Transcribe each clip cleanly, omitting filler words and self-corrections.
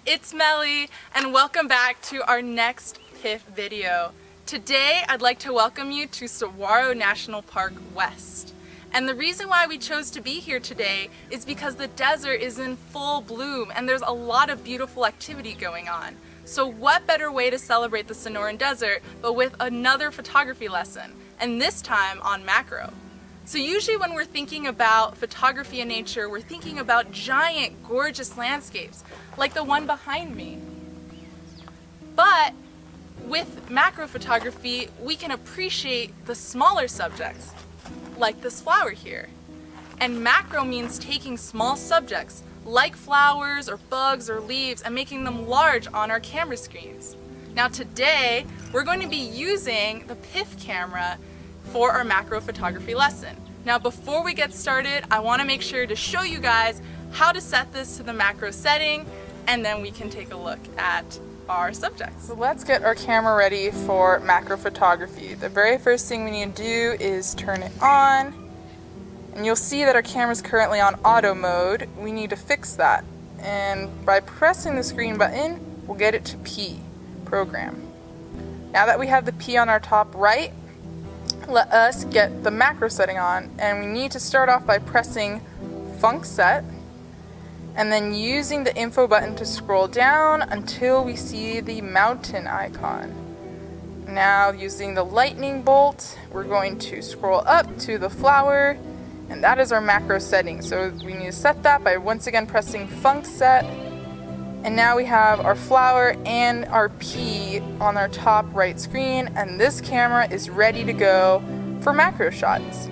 it's Melly and welcome back to our next PIF video. Today I'd like to welcome you to Saguaro National Park West. And the reason why we chose to be here today is because the desert is in full bloom and there's a lot of beautiful activity going on. So what better way to celebrate the Sonoran Desert but with another photography lesson, and this time on macro. So usually when we're thinking about photography in nature, we're thinking about giant, gorgeous landscapes, like the one behind me. But with macro photography, we can appreciate the smaller subjects, like this flower here. And macro means taking small subjects, like flowers or bugs or leaves, and making them large on our camera screens. Now today, we're going to be using the PIF camera for our macro photography lesson. Now before we get started, I want to make sure to show you guys how to set this to the macro setting, and then we can take a look at our subjects. So let's get our camera ready for macro photography. The very first thing we need to do is turn it on, and you'll see that our camera is currently on auto mode. We need to fix that, and by pressing the screen button, we'll get it to P, program. Now that we have the P on our top right, let us get the macro setting on, and we need to start off by pressing Func Set and then using the info button to scroll down until we see the mountain icon. Now using the lightning bolt, we're going to scroll up to the flower, and that is our macro setting. So we need to set that by once again pressing Func Set, and now we have our flower and our P on our top right screen, and this camera is ready to go for macro shots.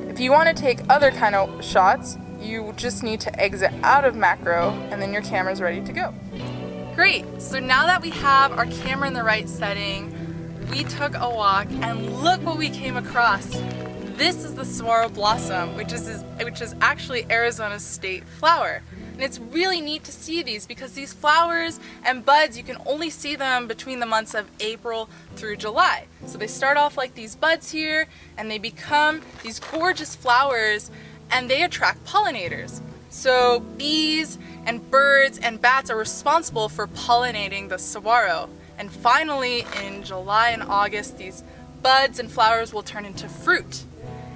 If you want to take other kind of shots, you just need to exit out of macro, and then your camera is ready to go. Great, so now that we have our camera in the right setting, we took a walk and look what we came across. This is the saguaro blossom, which is actually Arizona's state flower. And it's really neat to see these because these flowers and buds, you can only see them between the months of April through July. So they start off like these buds here, and they become these gorgeous flowers, and they attract pollinators. So bees and birds and bats are responsible for pollinating the saguaro. And finally, in July and August, these buds and flowers will turn into fruit.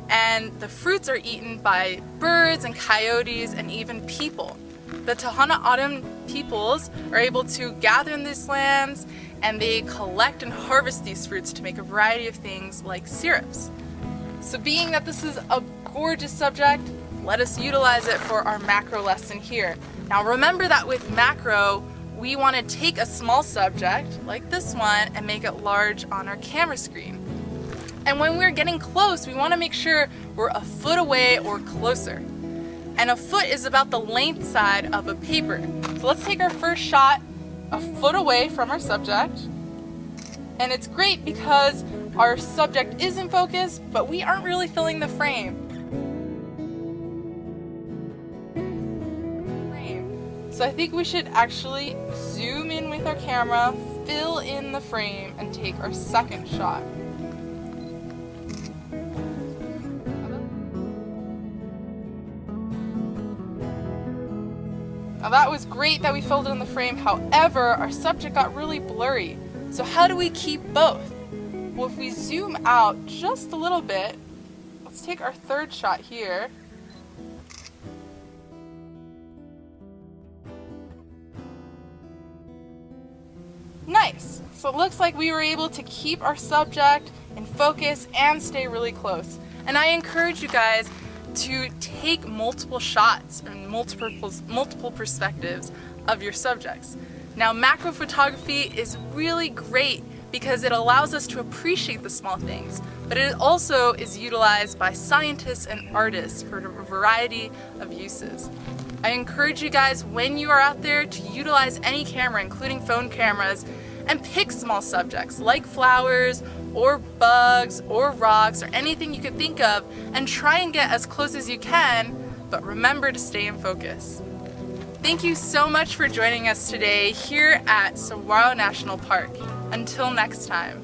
And the fruits are eaten by birds and coyotes and even people. The Tohono O'odham peoples are able to gather in these lands, and they collect and harvest these fruits to make a variety of things like syrups. So being that this is a gorgeous subject, let us utilize it for our macro lesson here. Now remember that with macro, we want to take a small subject like this one and make it large on our camera screen. And when we're getting close, we want to make sure we're a foot away or closer. And a foot is about the length side of a paper. So let's take our first shot a foot away from our subject. And it's great because our subject is in focus, but we aren't really filling the frame. So I think we should actually zoom in with our camera, fill in the frame, and take our second shot. Now that was great that we filled in the frame, however, our subject got really blurry. So how do we keep both? Well, if we zoom out just a little bit, let's take our third shot here. Nice! So it looks like we were able to keep our subject in focus and stay really close. And I encourage you guys to take multiple shots and multiple perspectives of your subjects. Now macro photography is really great because it allows us to appreciate the small things, but it also is utilized by scientists and artists for a variety of uses. I encourage you guys, when you are out there, to utilize any camera, including phone cameras, and pick small subjects like flowers or bugs or rocks or anything you could think of, and try and get as close as you can, but remember to stay in focus. Thank you so much for joining us today here at Saguaro National Park. Until next time.